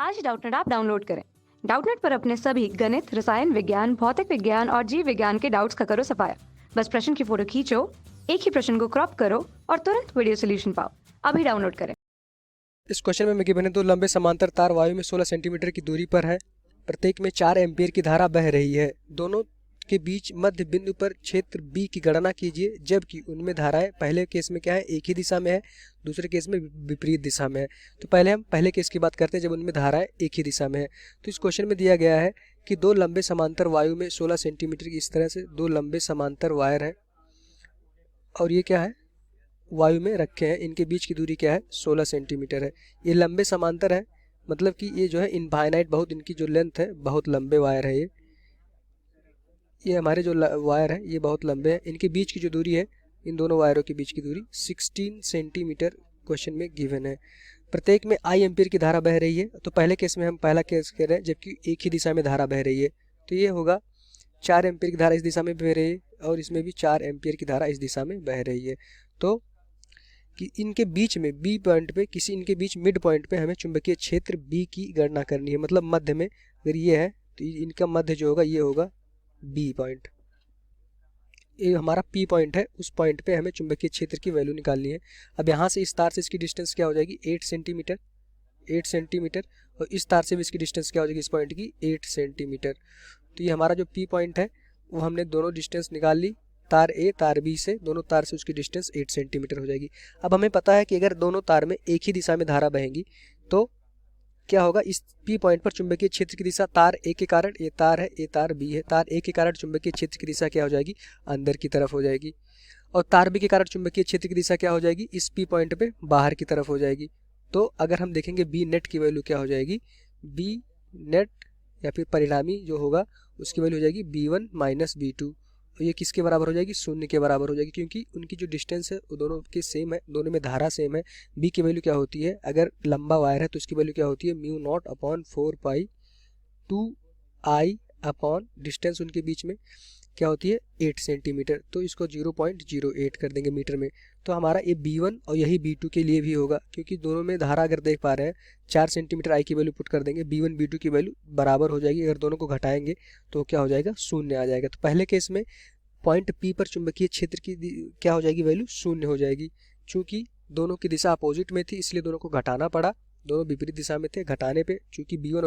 आज Doubtnut app download करें। Doubtnut पर अपने सभी गणित, रसायन विज्ञान, भौतिक विज्ञान और जीव विज्ञान के डाउट्स का करो सफाया। बस प्रश्न की फोटो खींचो, एक ही प्रश्न को क्रॉप करो और तुरंत वीडियो सोल्यूशन पाओ। अभी डाउनलोड करें। इस क्वेश्चन में गिवन है दो लंबे समांतर तार वायु में 16 सेंटीमीटर की दूरी पर है। प्रत्येक में 4 एम्पीयर की धारा बह रही है। दोनों के बीच मध्य बिंदु पर क्षेत्र B की गणना कीजिए, जबकि उनमें धाराएं पहले केस में क्या है, एक ही दिशा में है, दूसरे केस में विपरीत दिशा में है। तो पहले हम पहले केस की बात करते हैं जब उनमें धाराएं एक ही दिशा में है। तो इस क्वेश्चन में दिया गया है कि दो लंबे समांतर वायु में 16 सेंटीमीटर की, इस तरह से दो लंबे समांतर वायर है और ये क्या है, वायु में रखे हैं। इनके बीच की दूरी क्या है, 16 सेंटीमीटर है। ये लंबे समांतर है, मतलब कि ये जो है इनफाइनाइट, बहुत इनकी जो लेंथ है, बहुत लंबे वायर है। ये हमारे जो वायर है ये बहुत लंबे हैं। इनके बीच की जो दूरी है, इन दोनों वायरों के बीच की दूरी 16 सेंटीमीटर क्वेश्चन में गिवन है। प्रत्येक में आई एम्पीयर की धारा बह रही है। तो पहले केस में हम पहला केस कह रहे हैं जबकि एक ही दिशा में धारा बह रही है, तो ये होगा 4 एम्पीयर की धारा इस दिशा में बह रही है और इसमें भी 4 एम्पीयर की धारा इस दिशा में बह रही है। तो कि इनके बीच में बी पॉइंट पे, किसी इनके बीच मिड पॉइंट पे हमें चुंबकीय क्षेत्र बी की गणना करनी है। मतलब मध्य में अगर ये है तो इनका मध्य जो होगा ये होगा बी पॉइंट। ये हमारा पी पॉइंट है, उस पॉइंट पे हमें चुंबकीय क्षेत्र की वैल्यू निकालनी है। अब यहाँ से इस तार से इसकी डिस्टेंस क्या हो जाएगी, 8 सेंटीमीटर, 8 सेंटीमीटर। और इस तार से भी इसकी डिस्टेंस क्या हो जाएगी, इस पॉइंट की 8 सेंटीमीटर। तो ये हमारा जो पी पॉइंट है वो हमने दोनों डिस्टेंस निकाल ली, तार ए तार बी से, दोनों तार से उसकी डिस्टेंस 8 सेंटीमीटर हो जाएगी। अब हमें पता है कि अगर दोनों तार में एक ही दिशा में धारा बहेंगी तो क्या होगा, इस पी पॉइंट पर चुंबकीय क्षेत्र की दिशा तार ए के कारण, ये तार है, ये तार बी है, तार ए के कारण चुंबकीय क्षेत्र की दिशा क्या हो जाएगी, अंदर की तरफ हो जाएगी। और तार बी के कारण चुंबकीय क्षेत्र की दिशा क्या हो जाएगी, इस पी पॉइंट पे बाहर की तरफ हो जाएगी। तो अगर हम देखेंगे बी नेट की वैल्यू क्या हो जाएगी, बी नेट या फिर परिणामी जो होगा उसकी वैल्यू हो जाएगी B1 माइनस B2। तो ये किसके बराबर हो जाएगी, शून्य के बराबर हो जाएगी, क्योंकि उनकी जो डिस्टेंस है वो दोनों की सेम है, दोनों में धारा सेम है। बी की वैल्यू क्या होती है, अगर लंबा वायर है तो इसकी वैल्यू क्या होती है, म्यू नॉट अपॉन 4 पाई 2 आई अपॉन डिस्टेंस उनके बीच में क्या होती है, 8 सेंटीमीटर। तो इसको 0.08 कर देंगे मीटर में। तो हमारा ये B1 और यही B2 के लिए भी होगा, क्योंकि दोनों में धारा अगर देख पा रहे हैं 4 सेंटीमीटर आई की वैल्यू पुट कर देंगे, B1 B2 की वैल्यू बराबर हो जाएगी। अगर दोनों को घटाएंगे तो क्या हो जाएगा, शून्य आ जाएगा। तो पहले केस में पॉइंट P पर चुंबकीय क्षेत्र की क्या हो जाएगी, वैल्यू शून्य हो जाएगी। चूंकि दोनों की दिशा अपोजिट में थी इसलिए दोनों को घटाना पड़ा, दोनों विपरीत दिशा में थे। घटाने पे चूंकि B1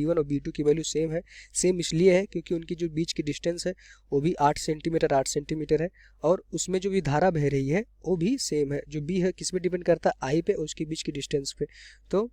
और B2 की वैल्यू सेम है, सेम इसलिए है क्योंकि उनकी जो बीच की डिस्टेंस है वो भी 8 सेंटीमीटर है, और उसमें जो भी धारा बह रही है वो भी सेम है। जो B है किस पे डिपेंड करता है, आई पे, और उसके बीच की डिस्टेंस पे। तो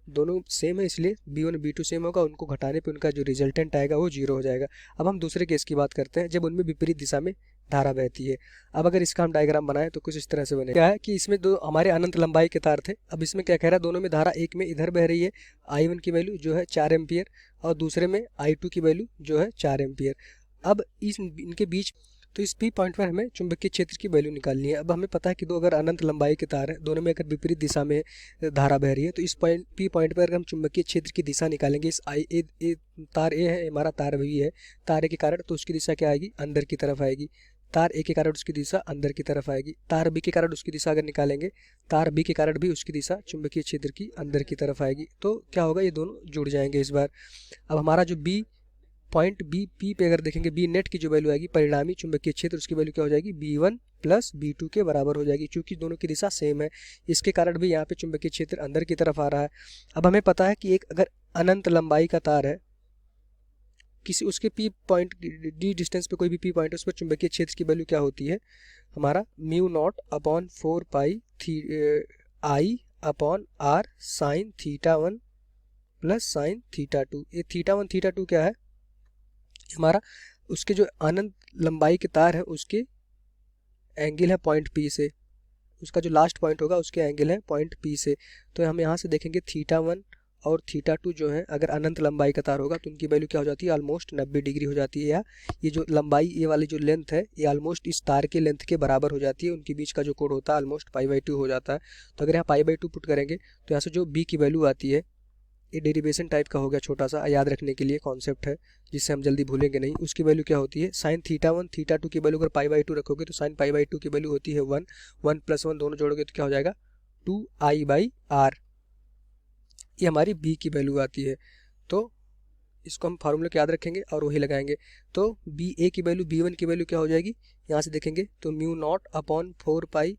दोनों सेम है इसलिए B1 B2 सेम होगा, उनको घटाने पे उनका जो रिजल्टेंट आएगा वो 0 हो जाएगा। अब हम दूसरे केस की बात करते हैं जब उनमें विपरीत दिशा में धारा बहती है। अब अगर इसका हम डायग्राम बनाएं तो कुछ इस तरह से बने। क्या है कि इसमें दो हमारे अनंत लंबाई के तार थे। अब इसमें क्या कह रहा है, दोनों में धारा, एक में इधर बह रही है I1 की वैल्यू जो है 4 एम्पियर और दूसरे में I2 की वैल्यू जो है 4 एम्पियर। अब इनके बीच, तो इस पी पॉइंट पर हमें चुंबकीय क्षेत्र की वैल्यू निकालनी है। अब हमें पता है कि दो अगर अनंत लंबाई के तार है, दोनों में अगर विपरीत दिशा में धारा बह रही है, तो इस पॉइंट पी पॉइंट पर अगर हम चुंबकीय क्षेत्र की दिशा निकालेंगे, इस तार ए है, हमारा तार बी है, तार ए के कारण, तो उसकी दिशा क्या आएगी, अंदर की तरफ आएगी। तार ए के कारण उसकी दिशा अंदर की तरफ आएगी। तार बी के कारण उसकी दिशा अगर निकालेंगे, तार बी के कारण भी उसकी दिशा चुंबकीय क्षेत्र की अंदर की तरफ आएगी। तो क्या होगा, ये दोनों जुड़ जाएंगे इस बार। अब हमारा जो बी पॉइंट बी पी पे अगर देखेंगे, बी नेट की जो वैल्यू आएगी, परिणामी चुंबकीय क्षेत्र, उसकी वैल्यू क्या हो जाएगी, B1 प्लस B2 के बराबर हो जाएगी, क्योंकि दोनों की दिशा सेम है। इसके कारण भी यहाँ पे चुंबकीय क्षेत्र अंदर की तरफ आ रहा है। अब हमें पता है कि एक अगर अनंत लंबाई का तार है, किसी उसके पी पॉइंट डी डिस्टेंस पे कोई भी पी पॉइंट है, उस पर चुंबकीय क्षेत्र की वैल्यू क्या होती है, हमारा mu not upon 4 pi I upon R sine θ1 plus sine θ2। ये θ1 θ2 क्या है, हमारा उसके जो अनंत लंबाई के तार है उसके एंगल है पॉइंट P से, उसका जो लास्ट पॉइंट होगा उसके एंगल है पॉइंट P से। तो हम यहाँ से देखेंगे θ1 और θ2 जो है, अगर अनंत लंबाई का तार होगा तो उनकी वैल्यू क्या हो जाती है, ऑलमोस्ट 90 डिग्री हो जाती है। या ये जो लंबाई, ये वाली जो लेंथ है, ये ऑलमोस्ट इस तार के लेंथ के बराबर हो जाती है। उनके बीच का जो कोण होता है ऑलमोस्ट π/2 हो जाता है। तो अगर यहाँ π/2 पुट करेंगे तो यहाँ से जो B की वैल्यू आती है, ये डेरिवेशन टाइप का हो गया, छोटा सा याद रखने के लिए कॉन्सेप्ट है जिससे हम जल्दी भूलेंगे नहीं। उसकी वैल्यू क्या होती है, साइन θ1 θ2 की वैल्यू अगर π/2 रखोगे तो साइन π/2 की वैल्यू होती है 1 1 + 1 दोनों जोड़ोगे तो क्या हो जाएगा 2I/r। ये हमारी बी की वैल्यू आती है। तो इसको हम फार्मूला को याद रखेंगे और वही लगाएंगे। तो बी ए की वैल्यू बी वन की वैल्यू क्या हो जाएगी, यहाँ से देखेंगे तो म्यू नॉट अपॉन 4 पाई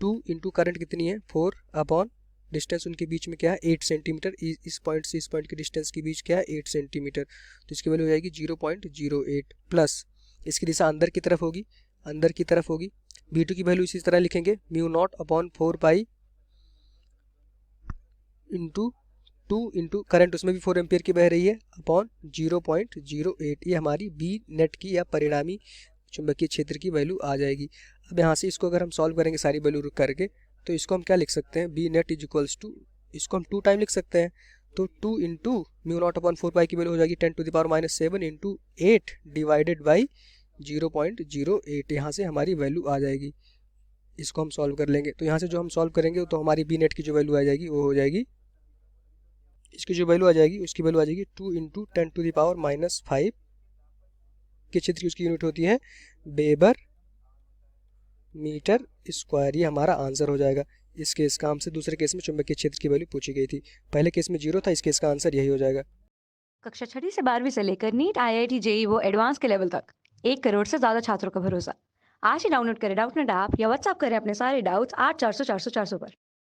2 इंटू करंट कितनी है 4 अपॉन डिस्टेंस उनके बीच में क्या है 8 सेंटीमीटर। इस पॉइंट से इस पॉइंट के डिस्टेंस के बीच क्या है 8 सेंटीमीटर। तो इसकी वैल्यू हो जाएगी 0.08 प्लस इसकी दिशा अंदर की तरफ होगी, अंदर की तरफ होगी। B2 की वैल्यू इसी तरह लिखेंगे mu naught upon 4 pi into 2 into current उसमें भी 4 एम्पियर की बह रही है अपॉन 0.08। ये हमारी बी नेट की या परिणामी चुंबकीय क्षेत्र की वैल्यू आ जाएगी। अब यहाँ से इसको अगर हम सॉल्व करेंगे सारी वैल्यू करके, तो इसको हम क्या लिख सकते हैं, B net is equals to, इसको हम 2 टाइम लिख सकते हैं। तो 2 into mu not upon 4 pi की वैल्यू हो जाएगी 10⁻⁻7 इंटू 8 डिवाइडेड बाई 0.08। यहाँ से हमारी वैल्यू आ जाएगी। इसको हम सॉल्व कर लेंगे। तो यहाँ से जो हम सॉल्व करेंगे तो हमारी बी नेट की जो वैल्यू आ जाएगी वो हो जाएगी, इसकी जो वैल्यू आ जाएगी उसकी वैल्यू आ जाएगी 2 इंटू 10⁻⁻5 के क्षेत्र की उसकी यूनिट होती है वेबर मीटर स्क्वायर। ये हमारा आंसर हो जाएगा। इस केस का हमसे दूसरे केस में चुंबकीय क्षेत्र की वैल्यू पूछी गई थी, पहले केस में 0 था, इस केस का आंसर यही हो जाएगा। कक्षा 6वीं से 12वीं से लेकर नीट, IIT, जेईई वो एडवांस के लेवल तक 1 करोड़ से ज्यादा छात्रों का भरोसा। आज ही डाउनलोड करें डाउटनेट ऐप या व्हाट्सएप करें अपने सारे डाउट्स 8400 400 400 पर।